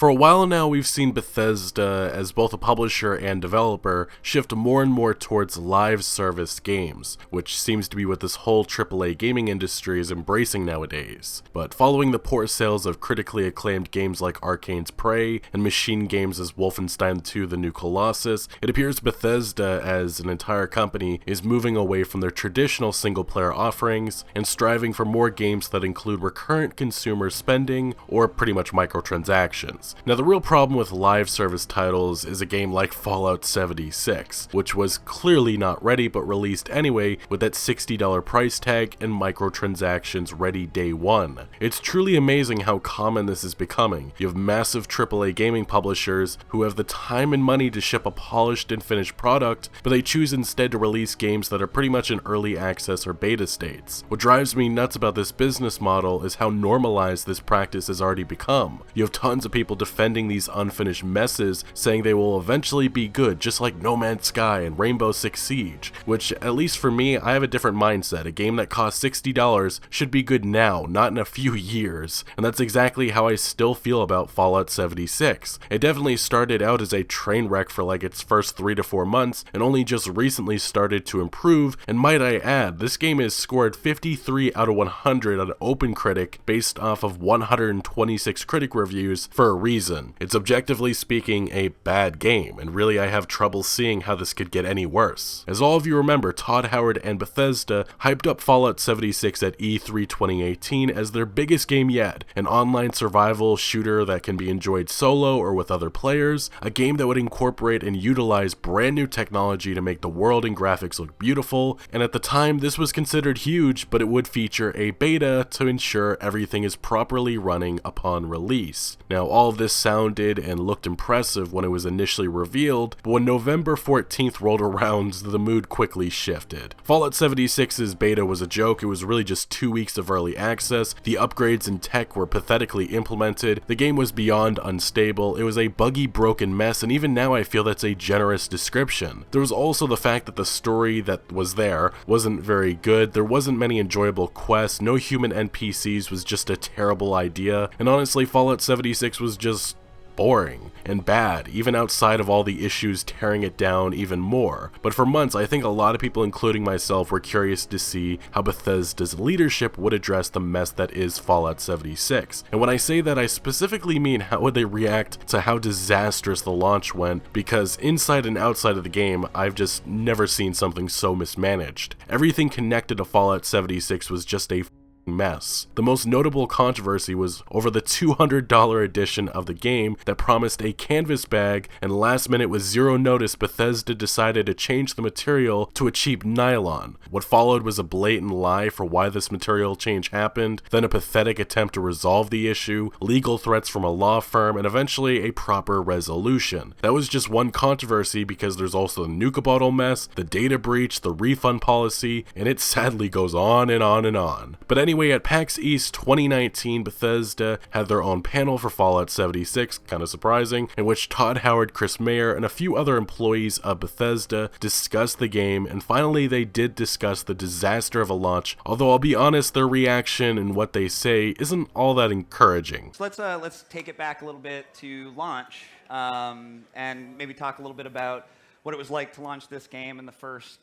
For a while now, we've seen Bethesda, as both a publisher and developer, shift more and more towards live service games, which seems to be what this whole AAA gaming industry is embracing nowadays. But following the poor sales of critically acclaimed games like Arcane's Prey and Machine Games' Wolfenstein 2: The New Colossus, it appears Bethesda, as an entire company, is moving away from their traditional single-player offerings and striving for more games that include recurrent consumer spending or pretty much microtransactions. Now, the real problem with live service titles is a game like Fallout 76, which was clearly not ready but released anyway with that $60 price tag and microtransactions ready day one. It's truly amazing how common this is becoming. You have massive AAA gaming publishers who have the time and money to ship a polished and finished product, but they choose instead to release games that are pretty much in early access or beta states. What drives me nuts about this business model is how normalized this practice has already become. You have tons of people defending these unfinished messes, saying they will eventually be good, just like No Man's Sky and Rainbow Six Siege, which, at least for me, I have a different mindset. A game that costs $60 should be good now, not in a few years, and that's exactly how I still feel about Fallout 76. It definitely started out as a train wreck for like its first 3 to 4 months, and only just recently started to improve, and might I add, this game is scored 53 out of 100 on OpenCritic based off of 126 critic reviews for a reason. It's objectively speaking a bad game, and really I have trouble seeing how this could get any worse. As all of you remember, Todd Howard and Bethesda hyped up Fallout 76 at E3 2018 as their biggest game yet, an online survival shooter that can be enjoyed solo or with other players, a game that would incorporate and utilize brand new technology to make the world and graphics look beautiful, and at the time this was considered huge, but it would feature a beta to ensure everything is properly running upon release. Now, all of this sounded and looked impressive when it was initially revealed, but when November 14th rolled around, the mood quickly shifted. Fallout 76's beta was a joke. It was really just 2 weeks of early access, the upgrades and tech were pathetically implemented, the game was beyond unstable, it was a buggy, broken mess, and even now I feel that's a generous description. There was also the fact that the story that was there wasn't very good, there wasn't many enjoyable quests, no human NPCs was just a terrible idea, and honestly Fallout 76 was just boring and bad, even outside of all the issues tearing it down even more. But for months, I think a lot of people, including myself, were curious to see how Bethesda's leadership would address the mess that is Fallout 76. And when I say that, I specifically mean how would they react to how disastrous the launch went, because inside and outside of the game, I've just never seen something so mismanaged. Everything connected to Fallout 76 was just a mess. The most notable controversy was over the $200 edition of the game that promised a canvas bag, and last minute with zero notice Bethesda decided to change the material to a cheap nylon. What followed was a blatant lie for why this material change happened, then a pathetic attempt to resolve the issue, legal threats from a law firm, and eventually a proper resolution. That was just one controversy, because there's also the Nuka Bottle mess, the data breach, the refund policy, and it sadly goes on and on and on. But anyway, at PAX East 2019, Bethesda had their own panel for Fallout 76, kind of surprising, in which Todd Howard, Chris Mayer, and a few other employees of Bethesda discussed the game, and finally they did discuss the disaster of a launch, although I'll be honest, their reaction and what they say isn't all that encouraging. So let's take it back a little bit to launch, and maybe talk a little bit about what it was like to launch this game in the first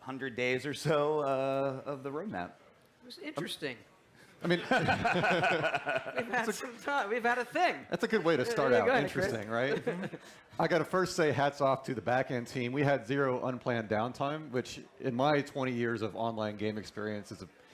100 days or so of the roadmap. It was interesting. I mean, We've had some time. We've had a thing. that's a good way to start Yeah, out. go ahead, Interesting, right? I got to first say hats off to the back-end team. We had zero unplanned downtime, which in my 20 years of online game experience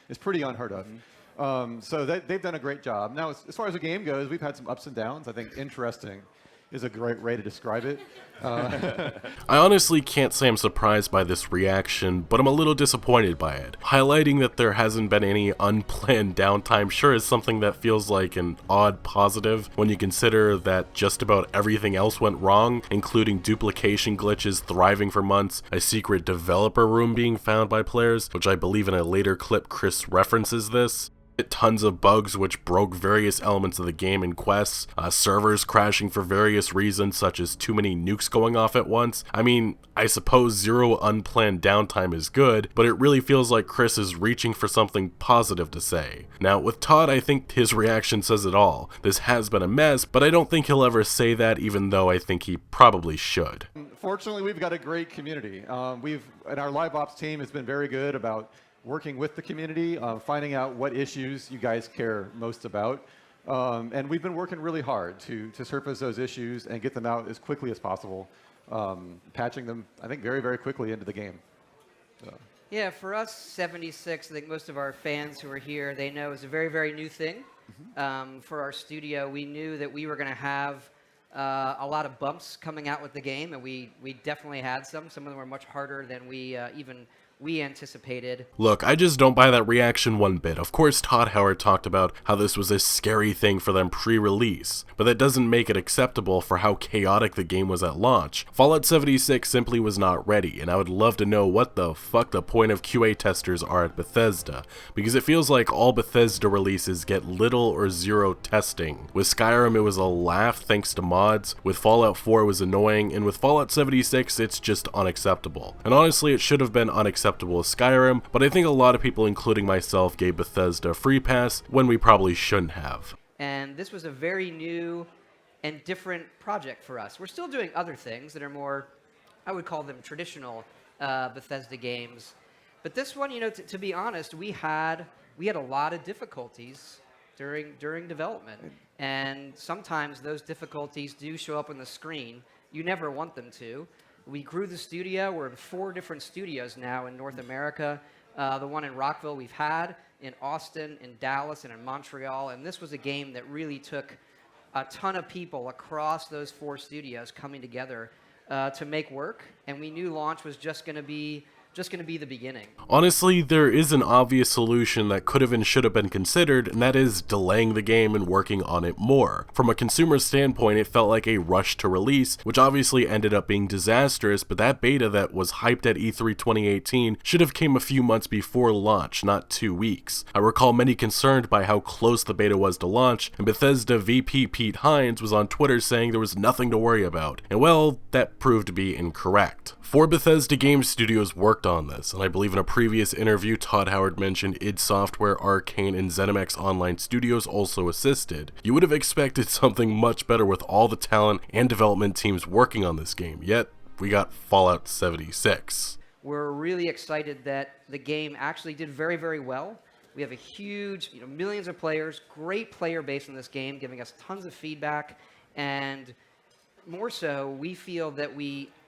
is pretty unheard of. So they've done a great job. Now, as far as the game goes, we've had some ups and downs. I think interesting is a great way to describe it. I honestly can't say I'm surprised by this reaction, but I'm a little disappointed by it. Highlighting that there hasn't been any unplanned downtime sure is something that feels like an odd positive when you consider that just about everything else went wrong, including duplication glitches thriving for months, a secret developer room being found by players, which I believe in a later clip Chris references this, tons of bugs which broke various elements of the game and quests, servers crashing for various reasons such as too many nukes going off at once. I mean, I suppose zero unplanned downtime is good, but it really feels like Chris is reaching for something positive to say. Now, with Todd, I think his reaction says it all. This has been a mess, but I don't think he'll ever say that, even though I think he probably should. Fortunately, we've got a great community. And our live ops team has been very good about working with the community, finding out what issues you guys care most about. And we've been working really hard to surface those issues and get them out as quickly as possible, patching them, I think, very, very quickly into the game. So. Yeah, for us, 76, I think most of our fans who are here, they know it's a very, very new thing. For our studio, we knew that we were going to have a lot of bumps coming out with the game, and we definitely had some. Some of them were much harder than we anticipated. Look, I just don't buy that reaction one bit. Of course, Todd Howard talked about how this was a scary thing for them pre-release, but that doesn't make it acceptable for how chaotic the game was at launch. Fallout 76 simply was not ready, and I would love to know what the fuck the point of QA testers are at Bethesda, because it feels like all Bethesda releases get little or zero testing. With Skyrim, it was a laugh thanks to mods, with Fallout 4 it was annoying, and with Fallout 76, it's just unacceptable. And honestly, it should have been unacceptable with Skyrim, but I think a lot of people, including myself, gave Bethesda a free pass when we probably shouldn't have. And this was a very new and different project for us. We're still doing other things that are more, I would call them traditional Bethesda games. But this one, you know, to be honest, we had a lot of difficulties during development. And sometimes those difficulties do show up on the screen. You never want them to. We grew the studio. We're in 4 different studios now in North America. The one in Rockville we've had, in Austin, in Dallas, and in Montreal. And this was a game that really took a ton of people across those 4 studios coming together to make work. And we knew launch was just going to be the beginning. Honestly, there is an obvious solution that could have and should have been considered, and that is delaying the game and working on it more. From a consumer standpoint, it felt like a rush to release, which obviously ended up being disastrous, but that beta that was hyped at E3 2018 should have came a few months before launch, not 2 weeks. I recall many concerned by how close the beta was to launch, and Bethesda VP Pete Hines was on Twitter saying there was nothing to worry about, and well, that proved to be incorrect. 4 Bethesda game studios worked on this, and I believe in a previous interview Todd Howard mentioned id Software, Arcane, and ZeniMax Online Studios also assisted. You would have expected something much better with all the talent and development teams working on this game, yet we got Fallout 76. We're really excited that the game actually did very, very well. We have a huge, millions of players, great player base in this game, giving us tons of feedback, and more so, we feel that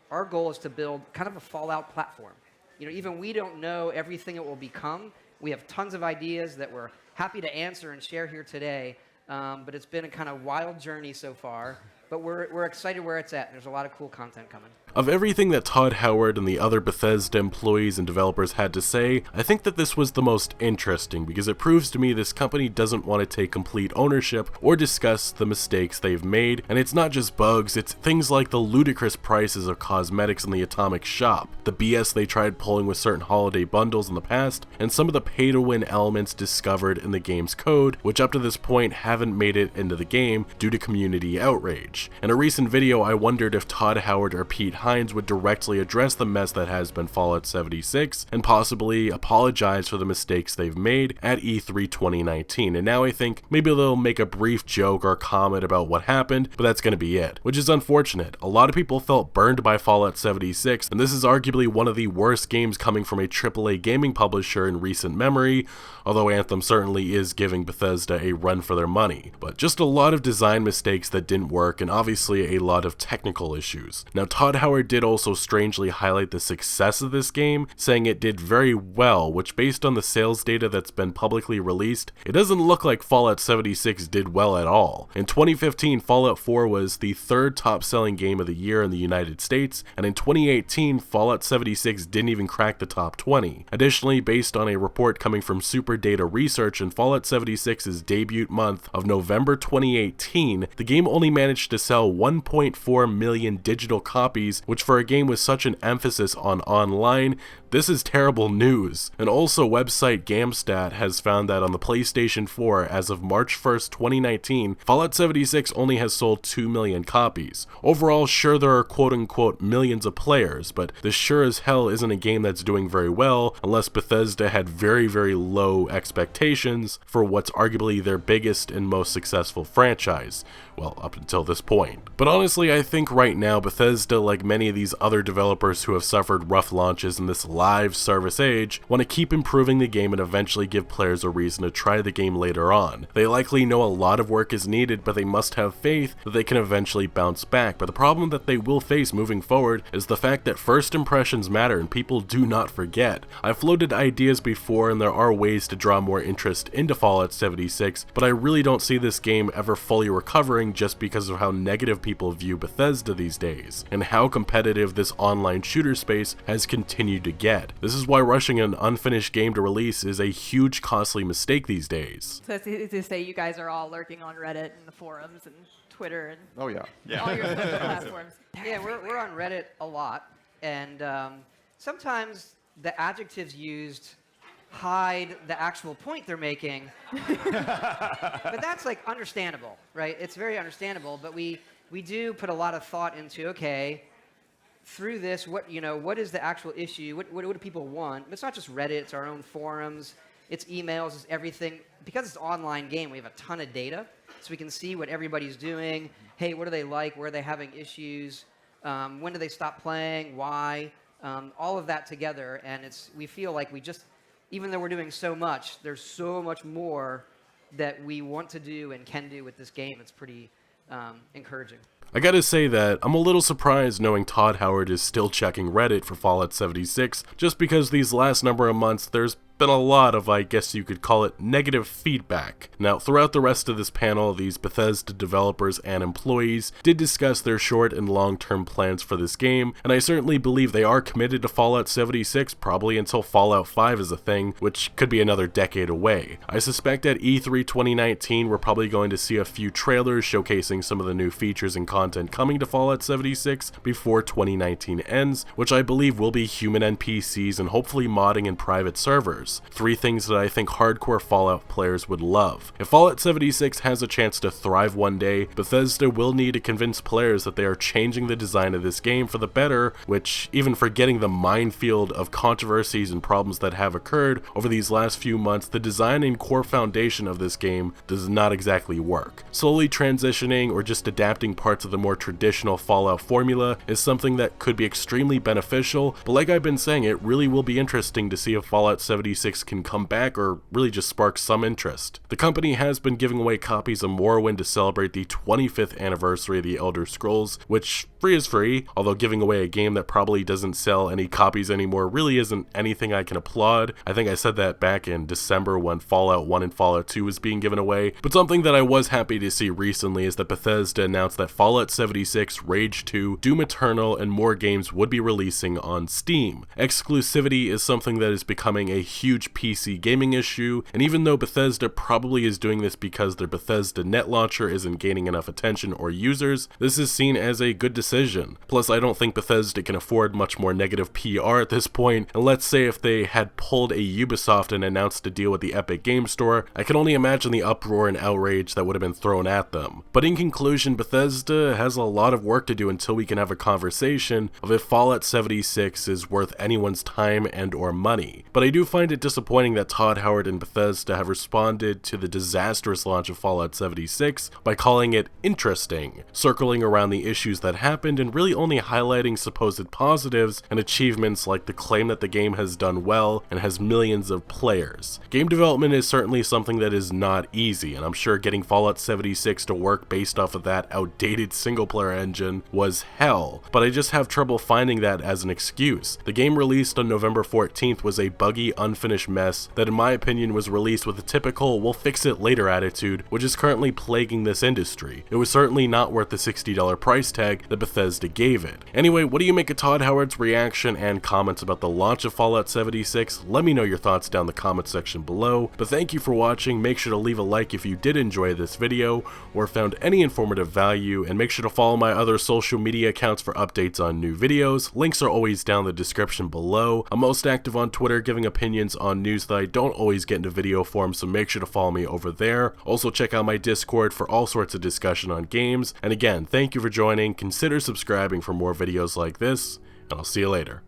our goal is to build kind of a Fallout platform. Even we don't know everything it will become. We have tons of ideas that we're happy to answer and share here today, but it's been a kind of wild journey so far. But we're excited where it's at. There's a lot of cool content coming. Of everything that Todd Howard and the other Bethesda employees and developers had to say, I think that this was the most interesting because it proves to me this company doesn't want to take complete ownership or discuss the mistakes they've made, and it's not just bugs, it's things like the ludicrous prices of cosmetics in the Atomic Shop, the BS they tried pulling with certain holiday bundles in the past, and some of the pay-to-win elements discovered in the game's code, which up to this point haven't made it into the game due to community outrage. In a recent video, I wondered if Todd Howard or Pete Hines would directly address the mess that has been Fallout 76 and possibly apologize for the mistakes they've made at E3 2019, and now I think maybe they'll make a brief joke or comment about what happened, but that's gonna be it, which is unfortunate. A lot of people felt burned by Fallout 76, and this is arguably one of the worst games coming from a AAA gaming publisher in recent memory, although Anthem certainly is giving Bethesda a run for their money. But just a lot of design mistakes that didn't work, and obviously a lot of technical issues. Now, Todd Howard did also strangely highlight the success of this game, saying it did very well, which based on the sales data that's been publicly released, it doesn't look like Fallout 76 did well at all. In 2015, Fallout 4 was the 3rd top-selling game of the year in the United States, and in 2018, Fallout 76 didn't even crack the top 20. Additionally, based on a report coming from Super Data Research, in Fallout 76's debut month of November 2018, the game only managed managed to sell 1.4 million digital copies, which for a game with such an emphasis on online, this is terrible news. And also website GameStat has found that on the PlayStation 4 as of March 1st, 2019, Fallout 76 only has sold 2 million copies. Overall, sure there are quote-unquote millions of players, but this sure as hell isn't a game that's doing very well unless Bethesda had very, very low expectations for what's arguably their biggest and most successful franchise. Well, up until this point. But honestly, I think right now Bethesda, like many of these other developers who have suffered rough launches in this live service age, want to keep improving the game and eventually give players a reason to try the game later on. They likely know a lot of work is needed, but they must have faith that they can eventually bounce back. But the problem that they will face moving forward is the fact that first impressions matter and people do not forget. I've floated ideas before and there are ways to draw more interest into Fallout 76, but I really don't see this game ever fully recovering just because of how negative people view Bethesda these days, and how competitive this online shooter space has continued to get. This is why rushing an unfinished game to release is a huge costly mistake these days. So it's to say you guys are all lurking on Reddit and the forums and Twitter and Oh yeah. all your social platforms. Yeah, we're on Reddit a lot, and sometimes the adjectives used hide the actual point they're making. But that's like understandable, right? It's very understandable, but we do put a lot of thought into, okay, through this, what is the actual issue? What do people want? It's not just Reddit, it's our own forums, it's emails, it's everything. Because it's an online game, we have a ton of data, so we can see what everybody's doing. Hey, what do they like? Where are they having issues? When do they stop playing? Why? All of that together, and we feel like even though we're doing so much, there's so much more that we want to do and can do with this game. It's pretty encouraging. I gotta say that I'm a little surprised knowing Todd Howard is still checking Reddit for Fallout 76, just because these last number of months there's been a lot of, I guess you could call it, negative feedback. Now, throughout the rest of this panel, these Bethesda developers and employees did discuss their short and long-term plans for this game, and I certainly believe they are committed to Fallout 76 probably until Fallout 5 is a thing, which could be another decade away. I suspect at E3 2019 we're probably going to see a few trailers showcasing some of the new features and content coming to Fallout 76 before 2019 ends, which I believe will be human NPCs and hopefully modding in private servers. 3 things that I think hardcore Fallout players would love. If Fallout 76 has a chance to thrive one day, Bethesda will need to convince players that they are changing the design of this game for the better, which, even forgetting the minefield of controversies and problems that have occurred over these last few months, the design and core foundation of this game does not exactly work. Slowly transitioning or just adapting parts of the more traditional Fallout formula is something that could be extremely beneficial, but like I've been saying, it really will be interesting to see if Fallout 76 can come back or really just spark some interest. The company has been giving away copies of Morrowind to celebrate the 25th anniversary of the Elder Scrolls, which free is free, although giving away a game that probably doesn't sell any copies anymore really isn't anything I can applaud. I think I said that back in December when Fallout 1 and Fallout 2 was being given away, but something that I was happy to see recently is that Bethesda announced that Fallout 76, Rage 2, Doom Eternal, and more games would be releasing on Steam. Exclusivity is something that is becoming a huge PC gaming issue, and even though Bethesda probably is doing this because their Bethesda net launcher isn't gaining enough attention or users, this is seen as a good decision. Plus, I don't think Bethesda can afford much more negative PR at this point, and let's say if they had pulled a Ubisoft and announced a deal with the Epic Game Store, I can only imagine the uproar and outrage that would have been thrown at them. But in conclusion, Bethesda has a lot of work to do until we can have a conversation of if Fallout 76 is worth anyone's time and or money. But I do find it disappointing that Todd Howard and Bethesda have responded to the disastrous launch of Fallout 76 by calling it interesting, circling around the issues that happened and really only highlighting supposed positives and achievements like the claim that the game has done well and has millions of players. Game development is certainly something that is not easy, and I'm sure getting Fallout 76 to work based off of that outdated single-player engine was hell, but I just have trouble finding that as an excuse. The game released on November 14th was a buggy, unfinished unfinished mess that in my opinion was released with a typical we'll fix it later attitude, which is currently plaguing this industry. It was certainly not worth the $60 price tag that Bethesda gave it. Anyway, what do you make of Todd Howard's reaction and comments about the launch of Fallout 76? Let me know your thoughts down in the comment section below. But thank you for watching. Make sure to leave a like if you did enjoy this video or found any informative value, and make sure to follow my other social media accounts for updates on new videos. Links are always down in the description below. I'm most active on Twitter, giving opinions on news that I don't always get into video form, so make sure to follow me over there. Also check out my Discord for all sorts of discussion on games. And again, thank you for joining. Consider subscribing for more videos like this, and I'll see you later.